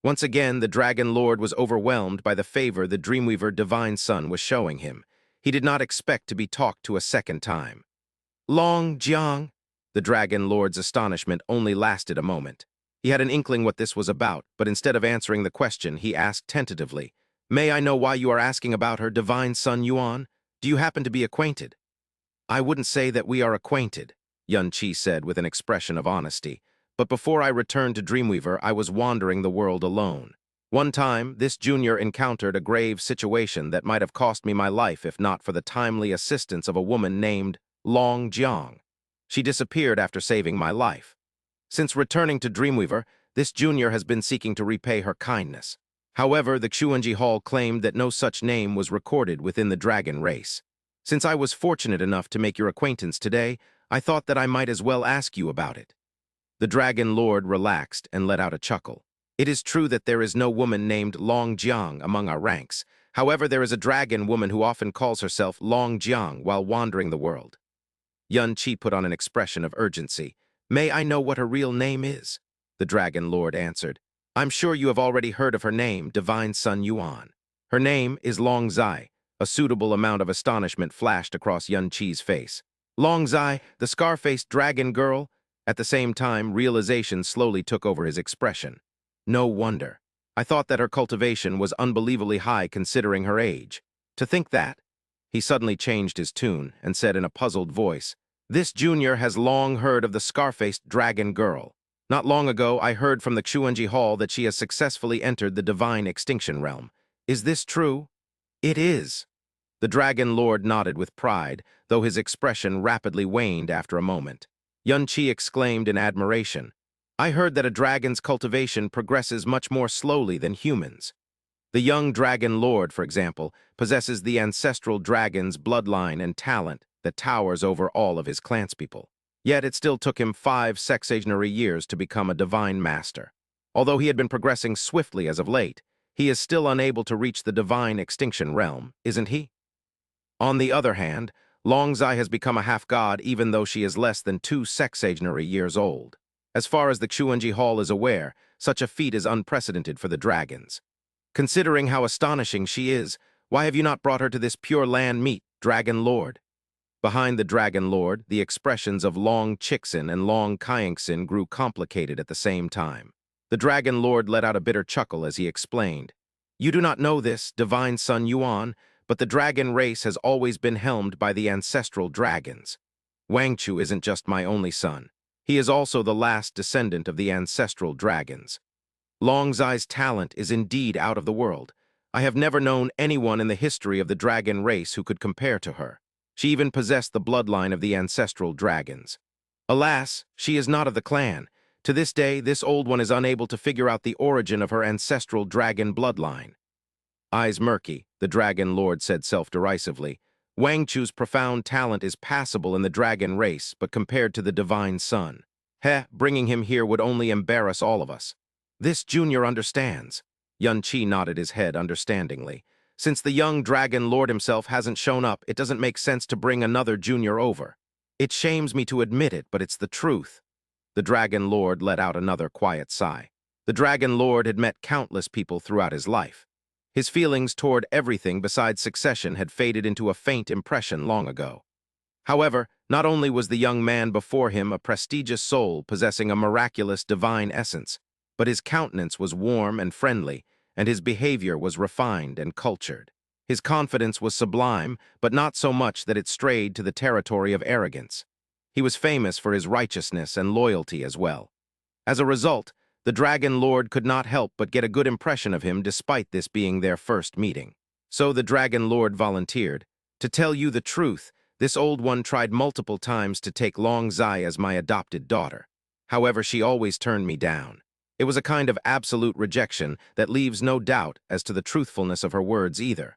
Once again, the Dragon Lord was overwhelmed by the favor the Dreamweaver Divine Son was showing him. He did not expect to be talked to a second time. Long Jiang? The Dragon Lord's astonishment only lasted a moment. He had an inkling what this was about, but instead of answering the question, he asked tentatively, "May I know why you are asking about her, Divine Son Yuan? Do you happen to be acquainted?" "I wouldn't say that we are acquainted," Yun Qi said with an expression of honesty. "But before I returned to Dreamweaver, I was wandering the world alone. One time, this junior encountered a grave situation that might have cost me my life if not for the timely assistance of a woman named Long Jiang. She disappeared after saving my life. Since returning to Dreamweaver, this junior has been seeking to repay her kindness. However, the Xuanji Hall claimed that no such name was recorded within the dragon race. Since I was fortunate enough to make your acquaintance today, I thought that I might as well ask you about it." The Dragon Lord relaxed and let out a chuckle. "It is true that there is no woman named Long Jiang among our ranks. However, there is a dragon woman who often calls herself Long Jiang while wandering the world." Yun Qi put on an expression of urgency. "May I know what her real name is?" The Dragon Lord answered. "I'm sure you have already heard of her name, Divine Son Yuan. Her name is Long Zai." A suitable amount of astonishment flashed across Yun Qi's face. "Long Zai, the scar-faced dragon girl?" At the same time, realization slowly took over his expression. "No wonder. I thought that her cultivation was unbelievably high considering her age. To think that." He suddenly changed his tune and said in a puzzled voice, "This junior has long heard of the scar-faced dragon girl. Not long ago, I heard from the Xuanji Hall that she has successfully entered the divine extinction realm. Is this true?" "It is." The Dragon Lord nodded with pride, though his expression rapidly waned after a moment. Yun Qi exclaimed in admiration, "I heard that a dragon's cultivation progresses much more slowly than humans. The young Dragon Lord, for example, possesses the ancestral dragon's bloodline and talent that towers over all of his clanspeople. Yet it still took him 5 sexagenary years to become a divine master. Although he had been progressing swiftly as of late, he is still unable to reach the divine extinction realm, isn't he? On the other hand, Longzai has become a half-god even though she is less than 2 sexagenary years old. As far as the Xuanji Hall is aware, such a feat is unprecedented for the dragons. Considering how astonishing she is, why have you not brought her to this Pure Land meet, Dragon Lord?" Behind the Dragon Lord, the expressions of Long Chixin and Long Kayingsin grew complicated at the same time. The Dragon Lord let out a bitter chuckle as he explained, "You do not know this, Divine Son Yuan, but the dragon race has always been helmed by the ancestral dragons. Wangchu isn't just my only son. He is also the last descendant of the ancestral dragons. Longzai's talent is indeed out of the world. I have never known anyone in the history of the dragon race who could compare to her. She even possessed the bloodline of the ancestral dragons. Alas, she is not of the clan. To this day, this old one is unable to figure out the origin of her ancestral dragon bloodline." Eyes murky, the Dragon Lord said self-derisively, "Wangchu's profound talent is passable in the dragon race, but compared to the Divine Son. Bringing him here would only embarrass all of us." "This junior understands." Yun Qi nodded his head understandingly. "Since the young Dragon Lord himself hasn't shown up, it doesn't make sense to bring another junior over. It shames me to admit it, but it's the truth." The Dragon Lord let out another quiet sigh. The Dragon Lord had met countless people throughout his life. His feelings toward everything besides succession had faded into a faint impression long ago. However, not only was the young man before him a prestigious soul possessing a miraculous divine essence, but his countenance was warm and friendly, and his behavior was refined and cultured. His confidence was sublime, but not so much that it strayed to the territory of arrogance. He was famous for his righteousness and loyalty as well. As a result, the Dragon Lord could not help but get a good impression of him despite this being their first meeting. So the Dragon Lord volunteered, "To tell you the truth, this old one tried multiple times to take Long Zai as my adopted daughter. However, she always turned me down. It was a kind of absolute rejection that leaves no doubt as to the truthfulness of her words either."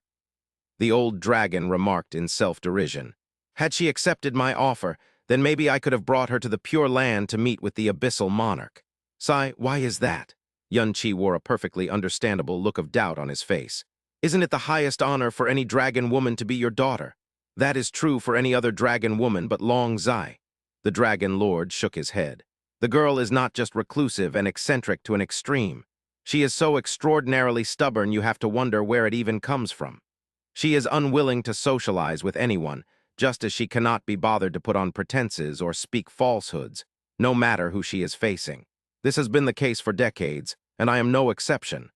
The old dragon remarked in self-derision, "Had she accepted my offer, then maybe I could have brought her to the Pure Land to meet with the Abyssal Monarch." "Sai, why is that?" Yun Qi wore a perfectly understandable look of doubt on his face. "Isn't it the highest honor for any dragon woman to be your daughter? That is true for any other dragon woman but Long Zai." The Dragon Lord shook his head. "The girl is not just reclusive and eccentric to an extreme. She is so extraordinarily stubborn you have to wonder where it even comes from. She is unwilling to socialize with anyone, just as she cannot be bothered to put on pretenses or speak falsehoods, no matter who she is facing. This has been the case for decades, and I am no exception.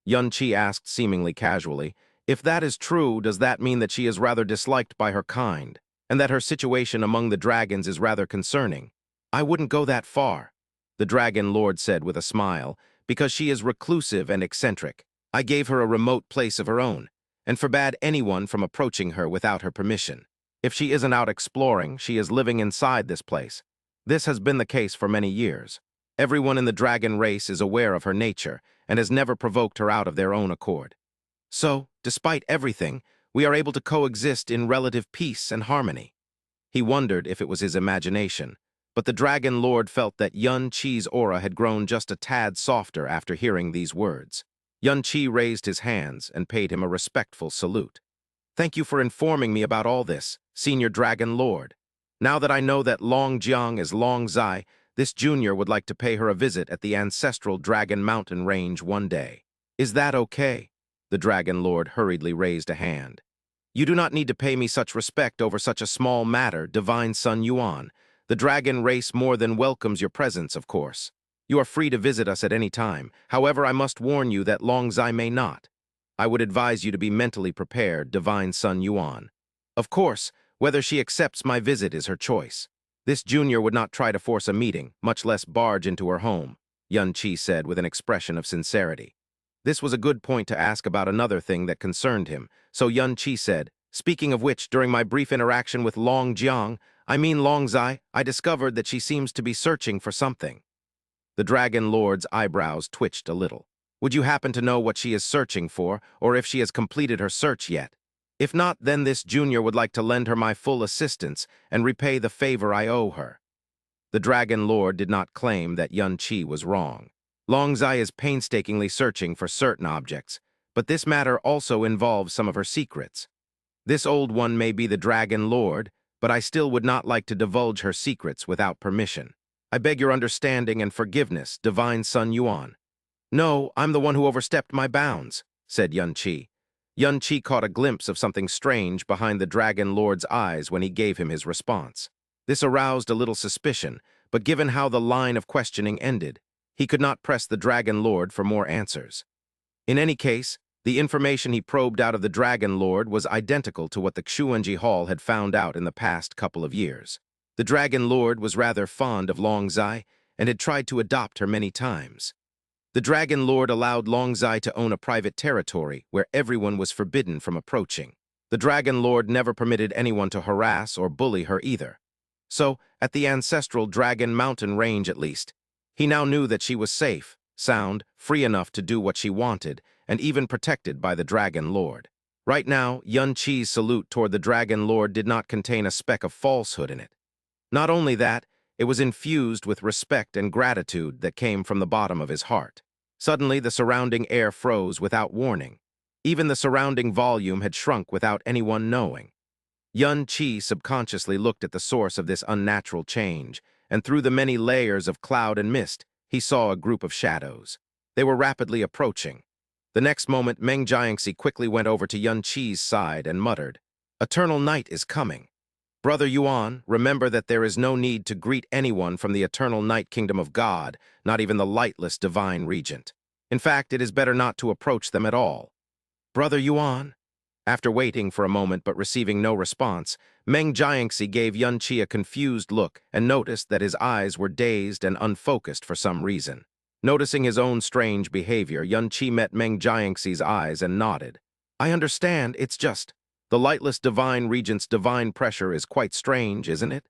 Yun-Chi asked seemingly casually, if that is true, does that mean that she is rather disliked by her kind, and that her situation among the dragons is rather concerning? I wouldn't go that far, the Dragon Lord said with a smile, because she is reclusive and eccentric. I gave her a remote place of her own, and forbade anyone from approaching her without her permission. If she isn't out exploring, she is living inside this place. This has been the case for many years. Everyone in the dragon race is aware of her nature, and has never provoked her out of their own accord. So, despite everything, we are able to coexist in relative peace and harmony. He wondered if it was his imagination, but the Dragon Lord felt that Yun-Chi's aura had grown just a tad softer after hearing these words. Yun-Chi raised his hands and paid him a respectful salute. Thank you for informing me about all this, Senior Dragon Lord. Now that I know that Long Jiang is Long Zai, this junior would like to pay her a visit at the ancestral Dragon Mountain range one day. Is that okay? The Dragon Lord hurriedly raised a hand. You do not need to pay me such respect over such a small matter, Divine Sun Yuan. The dragon race more than welcomes your presence, of course. You are free to visit us at any time. However, I must warn you that Long Zai may not. I would advise you to be mentally prepared, Divine Sun Yuan. Of course, whether she accepts my visit is her choice. This junior would not try to force a meeting, much less barge into her home, Yun-Chi said with an expression of sincerity. This was a good point to ask about another thing that concerned him, so Yun-Chi said, speaking of which, during my brief interaction with Long Jiang, Long Zai, I discovered that she seems to be searching for something. The Dragon Lord's eyebrows twitched a little. Would you happen to know what she is searching for, or if she has completed her search yet? If not, then this junior would like to lend her my full assistance and repay the favor I owe her. The Dragon Lord did not claim that Yun-Chi was wrong. Long Zai is painstakingly searching for certain objects, but this matter also involves some of her secrets. This old one may be the Dragon Lord, but I still would not like to divulge her secrets without permission. I beg your understanding and forgiveness, Divine Sun Yuan. No, I'm the one who overstepped my bounds, said Yun-Chi. Yun-Chi caught a glimpse of something strange behind the Dragon Lord's eyes when he gave him his response. This aroused a little suspicion, but given how the line of questioning ended, he could not press the Dragon Lord for more answers. In any case, the information he probed out of the Dragon Lord was identical to what the Xuanji Hall had found out in the past couple of years. The Dragon Lord was rather fond of Long Zai and had tried to adopt her many times. The Dragon Lord allowed Long Zai to own a private territory where everyone was forbidden from approaching. The Dragon Lord never permitted anyone to harass or bully her either. So, at the ancestral Dragon Mountain range at least, he now knew that she was safe, sound, free enough to do what she wanted, and even protected by the Dragon Lord. Right now, Yun-Chi's salute toward the Dragon Lord did not contain a speck of falsehood in it. Not only that, it was infused with respect and gratitude that came from the bottom of his heart. Suddenly, the surrounding air froze without warning. Even the surrounding volume had shrunk without anyone knowing. Yun-Chi subconsciously looked at the source of this unnatural change, and through the many layers of cloud and mist, he saw a group of shadows. They were rapidly approaching. The next moment, Meng Jiangxi quickly went over to Yun-Chi's side and muttered, "Eternal night is coming. Brother Yuan, remember that there is no need to greet anyone from the eternal night kingdom of God, not even the lightless divine regent. In fact, it is better not to approach them at all." Brother Yuan? After waiting for a moment but receiving no response, Meng Jiangxi gave Yun-Chi a confused look and noticed that his eyes were dazed and unfocused for some reason. Noticing his own strange behavior, Yun-Chi met Meng Jiangxi's eyes and nodded. I understand, it's just, the lightless divine regent's divine pressure is quite strange, isn't it?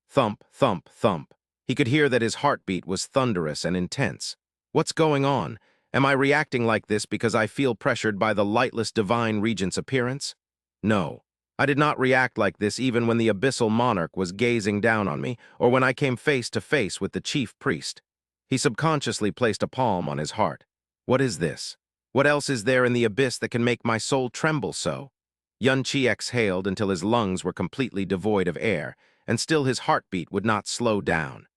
Thump, thump, thump. He could hear that his heartbeat was thunderous and intense. What's going on? Am I reacting like this because I feel pressured by the lightless divine regent's appearance? No. I did not react like this even when the abyssal monarch was gazing down on me or when I came face to face with the chief priest. He subconsciously placed a palm on his heart. What is this? What else is there in the abyss that can make my soul tremble so? Yun-Chi exhaled until his lungs were completely devoid of air, and still his heartbeat would not slow down.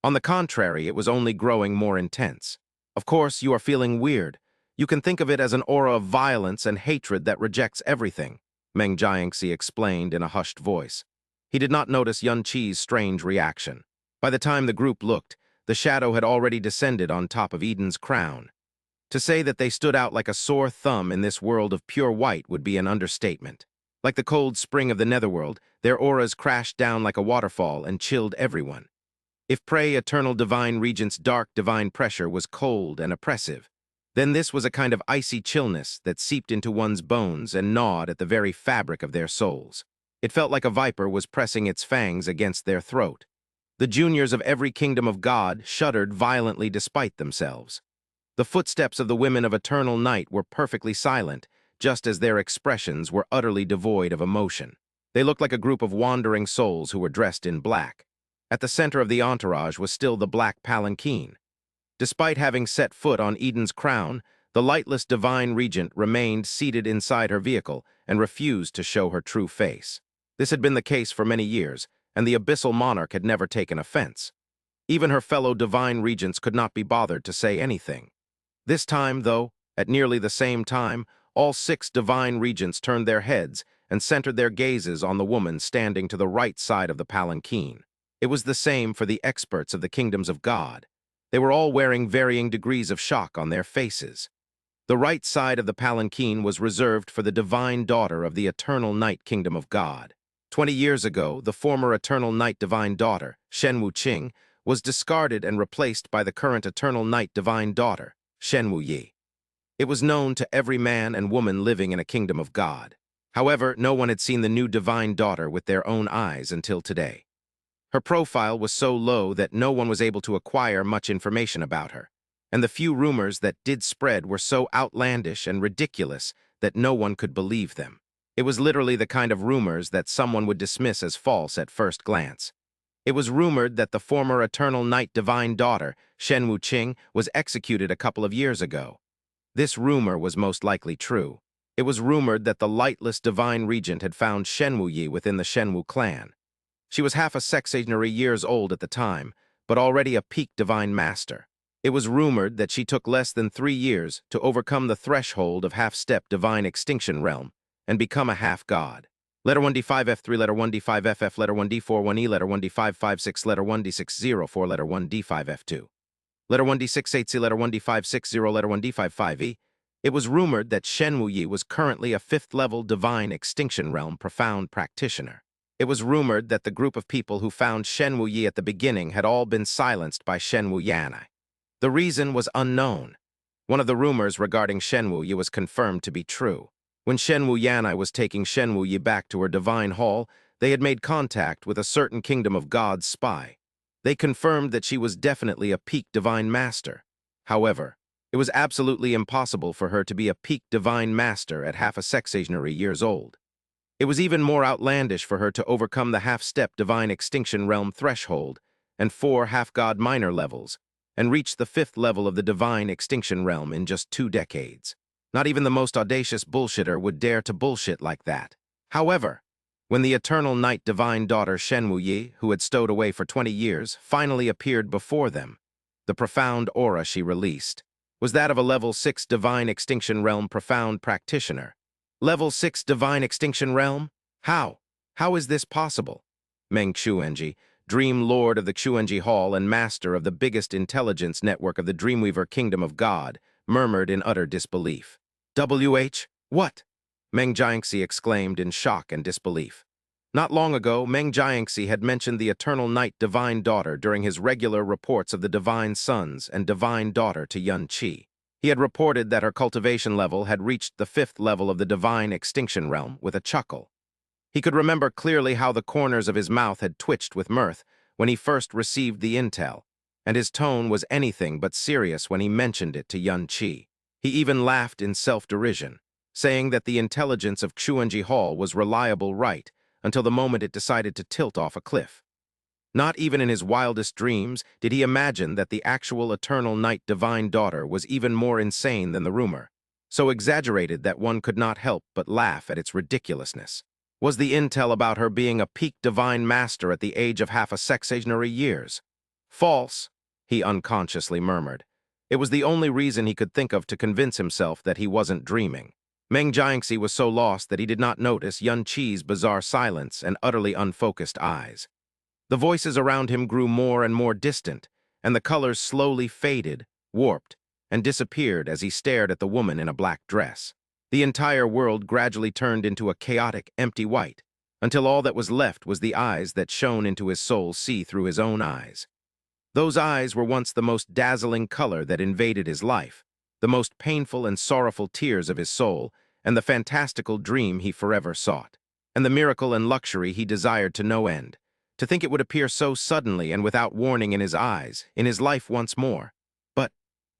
On the contrary, it was only growing more intense. Of course, you are feeling weird. You can think of it as an aura of violence and hatred that rejects everything, Meng Jiangxi explained in a hushed voice. He did not notice Yun Qi's strange reaction. By the time the group looked, the shadow had already descended on top of Eden's crown. To say that they stood out like a sore thumb in this world of pure white would be an understatement. Like the cold spring of the netherworld, their auras crashed down like a waterfall and chilled everyone. If Prey Eternal Divine Regent's dark divine pressure was cold and oppressive, then this was a kind of icy chillness that seeped into one's bones and gnawed at the very fabric of their souls. It felt like a viper was pressing its fangs against their throat. The juniors of every kingdom of God shuddered violently despite themselves. The footsteps of the women of eternal night were perfectly silent, just as their expressions were utterly devoid of emotion. They looked like a group of wandering souls who were dressed in black. At the center of the entourage was still the black palanquin. Despite having set foot on Eden's crown, the lightless divine regent remained seated inside her vehicle and refused to show her true face. This had been the case for many years, and the abyssal monarch had never taken offense. Even her fellow divine regents could not be bothered to say anything. This time, though, at nearly the same time, all 6 divine regents turned their heads and centered their gazes on the woman standing to the right side of the palanquin. It was the same for the experts of the kingdoms of God. They were all wearing varying degrees of shock on their faces. The right side of the palanquin was reserved for the divine daughter of the eternal night kingdom of God. 20 years ago, the former eternal night divine daughter, Shen Wuqing, was discarded and replaced by the current eternal night divine daughter, Shen Wuyi. It was known to every man and woman living in a kingdom of God. However, no one had seen the new divine daughter with their own eyes until today. Her profile was so low that no one was able to acquire much information about her, and the few rumors that did spread were so outlandish and ridiculous that no one could believe them. It was literally the kind of rumors that someone would dismiss as false at first glance. It was rumored that the former eternal night divine daughter, Shen Wuqing, was executed a couple of years ago. This rumor was most likely true. It was rumored that the lightless divine regent had found Shen Wuyi within the Shenwu clan. She was half a sexagenary years old at the time, but already a peak divine master. It was rumored that she took less than 3 years to overcome the threshold of half-step divine extinction realm and become a half-god. Letter 1D5F3, letter 1D5FF, letter 1D4, 1E, letter 1D556, letter 1D604, letter 1D5F2. Letter 1D680, letter 1D560, letter 1D55E. It was rumored that Shen Wuyi was currently a 5th-level divine extinction realm profound practitioner. It was rumored that the group of people who found Shen Wuyi at the beginning had all been silenced by Shen Wuyanai. The reason was unknown. One of the rumors regarding Shen Wuyi was confirmed to be true. When Shen Wuyanai was taking Shen Wuyi back to her divine hall, they had made contact with a certain kingdom of God's spy. They confirmed that she was definitely a peak divine master. However, it was absolutely impossible for her to be a peak divine master at half a sexagenary years old. It was even more outlandish for her to overcome the half-step divine extinction realm threshold and 4 half-god minor levels, and reach the 5th level of the divine extinction realm in just 2 decades. Not even the most audacious bullshitter would dare to bullshit like that. However, when the eternal night divine daughter Shen Wuyi, who had stowed away for 20 years, finally appeared before them, the profound aura she released was that of a level 6 divine extinction realm profound practitioner. Level 6 divine extinction realm? How? How is this possible? Meng Xuanji, Dream Lord of the Xuanji Hall and master of the biggest intelligence network of the Dreamweaver Kingdom of God, murmured in utter disbelief. What? Meng Jiangxi exclaimed in shock and disbelief. Not long ago, Meng Jiangxi had mentioned the eternal night divine daughter during his regular reports of the divine sons and divine daughter to Yun Qi. He had reported that her cultivation level had reached the 5th level of the divine extinction realm with a chuckle. He could remember clearly how the corners of his mouth had twitched with mirth when he first received the intel, and his tone was anything but serious when he mentioned it to Yun Qi. He even laughed in self-derision, saying that the intelligence of Xuanji Hall was reliable right until the moment it decided to tilt off a cliff. Not even in his wildest dreams did he imagine that the actual eternal night divine daughter was even more insane than the rumor, so exaggerated that one could not help but laugh at its ridiculousness. Was the intel about her being a peak divine master at the age of half a sexagenary years? False, he unconsciously murmured. It was the only reason he could think of to convince himself that he wasn't dreaming. Meng Jiangxi was so lost that he did not notice Yun Qi's bizarre silence and utterly unfocused eyes. The voices around him grew more and more distant, and the colors slowly faded, warped, and disappeared as he stared at the woman in a black dress. The entire world gradually turned into a chaotic, empty white, until all that was left was the eyes that shone into his soul see through his own eyes. Those eyes were once the most dazzling color that invaded his life, the most painful and sorrowful tears of his soul, and the fantastical dream he forever sought, and the miracle and luxury he desired to no end. To think it would appear so suddenly and without warning in his eyes, in his life once more. But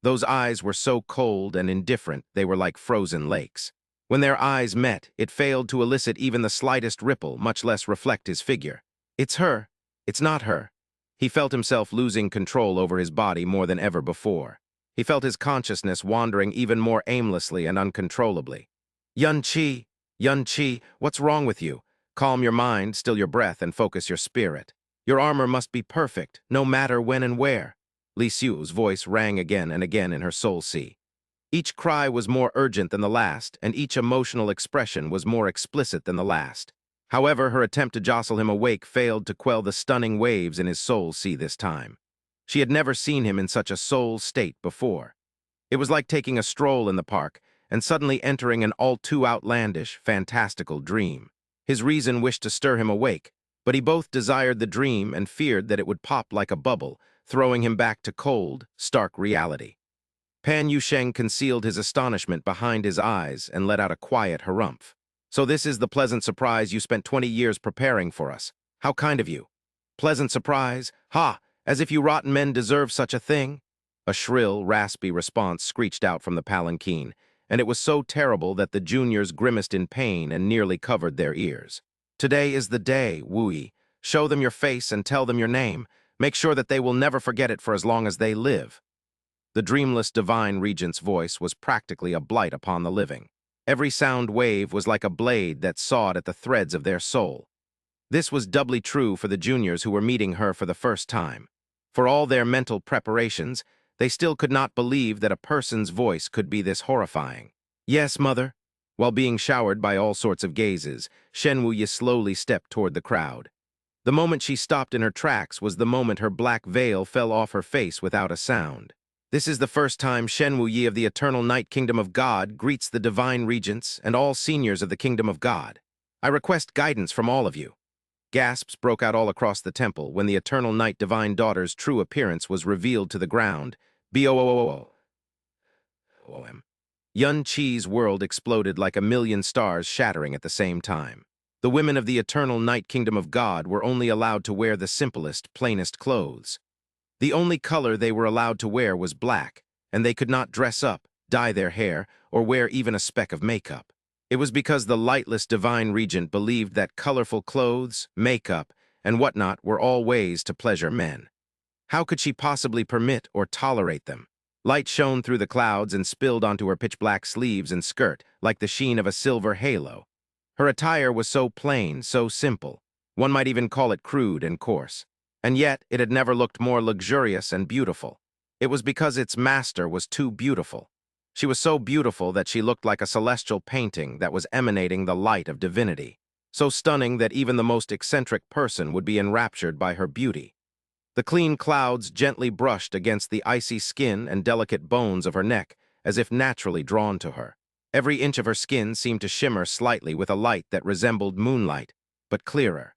those eyes were so cold and indifferent they were like frozen lakes. When their eyes met, it failed to elicit even the slightest ripple, much less reflect his figure. It's her. It's not her. He felt himself losing control over his body more than ever before. He felt his consciousness wandering even more aimlessly and uncontrollably. Yun Qi, what's wrong with you? Calm your mind, still your breath, and focus your spirit. Your armor must be perfect, no matter when and where. Li Xiu's voice rang again and again in her soul sea. Each cry was more urgent than the last, and each emotional expression was more explicit than the last. However, her attempt to jostle him awake failed to quell the stunning waves in his soul sea this time. She had never seen him in such a soul state before. It was like taking a stroll in the park and suddenly entering an all-too outlandish, fantastical dream. His reason wished to stir him awake, but he both desired the dream and feared that it would pop like a bubble, throwing him back to cold, stark reality. Pan Yusheng concealed his astonishment behind his eyes and let out a quiet harumph. So this is the pleasant surprise you spent 20 years preparing for us. How kind of you. Pleasant surprise? Ha! As if you rotten men deserve such a thing? A shrill, raspy response screeched out from the palanquin, and it was so terrible that the juniors grimaced in pain and nearly covered their ears. Today is the day, Wu Yi. Show them your face and tell them your name. Make sure that they will never forget it for as long as they live. The dreamless divine regent's voice was practically a blight upon the living. Every sound wave was like a blade that sawed at the threads of their soul. This was doubly true for the juniors who were meeting her for the first time. For all their mental preparations, they still could not believe that a person's voice could be this horrifying. Yes, mother. While being showered by all sorts of gazes, Shen Wuyi slowly stepped toward the crowd. The moment she stopped in her tracks was the moment her black veil fell off her face without a sound. This is the first time Shen Wuyi of the Eternal Night Kingdom of God greets the divine regents and all seniors of the Kingdom of God. I request guidance from all of you. Gasps broke out all across the temple when the Eternal Night Divine Daughter's true appearance was revealed to the ground. B-O-O-O-O. Yun Qi's world exploded like a million stars shattering at the same time. The women of the Eternal Night Kingdom of God were only allowed to wear the simplest, plainest clothes. The only color they were allowed to wear was black, and they could not dress up, dye their hair, or wear even a speck of makeup. It was because the lightless divine regent believed that colorful clothes, makeup, and whatnot were all ways to pleasure men. How could she possibly permit or tolerate them? Light shone through the clouds and spilled onto her pitch-black sleeves and skirt like the sheen of a silver halo. Her attire was so plain, so simple. One might even call it crude and coarse. And yet, it had never looked more luxurious and beautiful. It was because its master was too beautiful. She was so beautiful that she looked like a celestial painting that was emanating the light of divinity. So stunning that even the most eccentric person would be enraptured by her beauty. The clean clouds gently brushed against the icy skin and delicate bones of her neck, as if naturally drawn to her. Every inch of her skin seemed to shimmer slightly with a light that resembled moonlight, but clearer.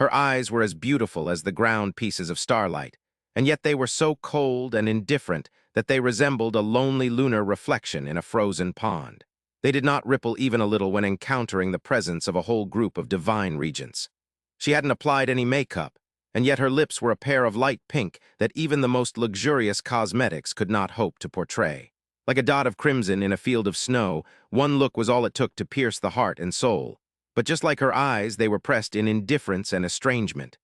Her eyes were as beautiful as the ground pieces of starlight, and yet they were so cold and indifferent that they resembled a lonely lunar reflection in a frozen pond. They did not ripple even a little when encountering the presence of a whole group of divine regents. She hadn't applied any makeup, and yet her lips were a pair of light pink that even the most luxurious cosmetics could not hope to portray. Like a dot of crimson in a field of snow, one look was all it took to pierce the heart and soul. But just like her eyes, they were pressed in indifference and estrangement.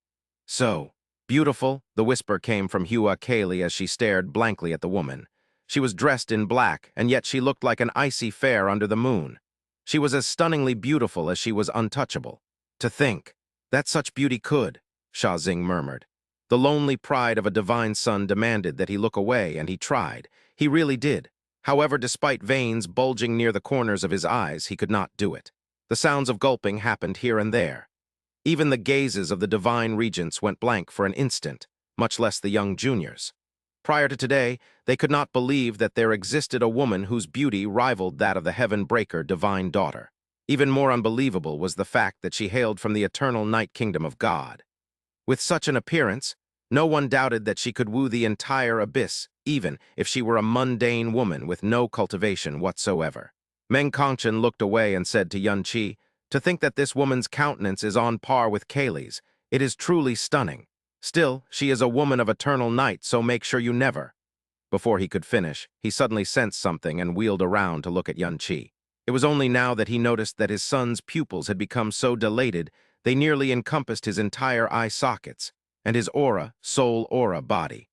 So, beautiful, the whisper came from Hua Kaylee as she stared blankly at the woman. She was dressed in black, and yet she looked like an icy fair under the moon. She was as stunningly beautiful as she was untouchable. To think that such beauty could, Sha Xing murmured. The lonely pride of a divine son demanded that he look away, and he tried. He really did. However, despite veins bulging near the corners of his eyes, he could not do it. The sounds of gulping happened here and there. Even the gazes of the divine regents went blank for an instant, much less the young juniors. Prior to today, they could not believe that there existed a woman whose beauty rivaled that of the heaven-breaker divine daughter. Even more unbelievable was the fact that she hailed from the eternal night kingdom of God. With such an appearance, no one doubted that she could woo the entire abyss, even if she were a mundane woman with no cultivation whatsoever. Meng Kongchen looked away and said to Yun Qi, "To think that this woman's countenance is on par with Kayleigh's, it is truly stunning. Still, she is a woman of eternal night, so make sure you never." Before he could finish, he suddenly sensed something and wheeled around to look at Yun Qi. It was only now that he noticed that his son's pupils had become so dilated they nearly encompassed his entire eye sockets and his aura, soul aura body.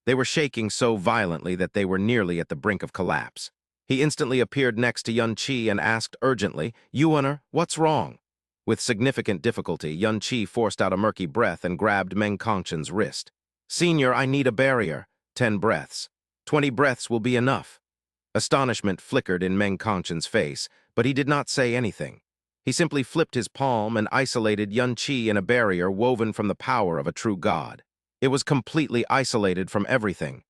They were shaking so violently that they were nearly at the brink of collapse. He instantly appeared next to Yun Qi and asked urgently, "Yuaner, what's wrong?" With significant difficulty, Yun Qi forced out a murky breath and grabbed Meng Kongchen's wrist. "Senior, I need a barrier. 10 breaths. 20 breaths will be enough." Astonishment flickered in Meng Kongchen's face, but he did not say anything. He simply flipped his palm and isolated Yun Qi in a barrier woven from the power of a true god. It was completely isolated from everything,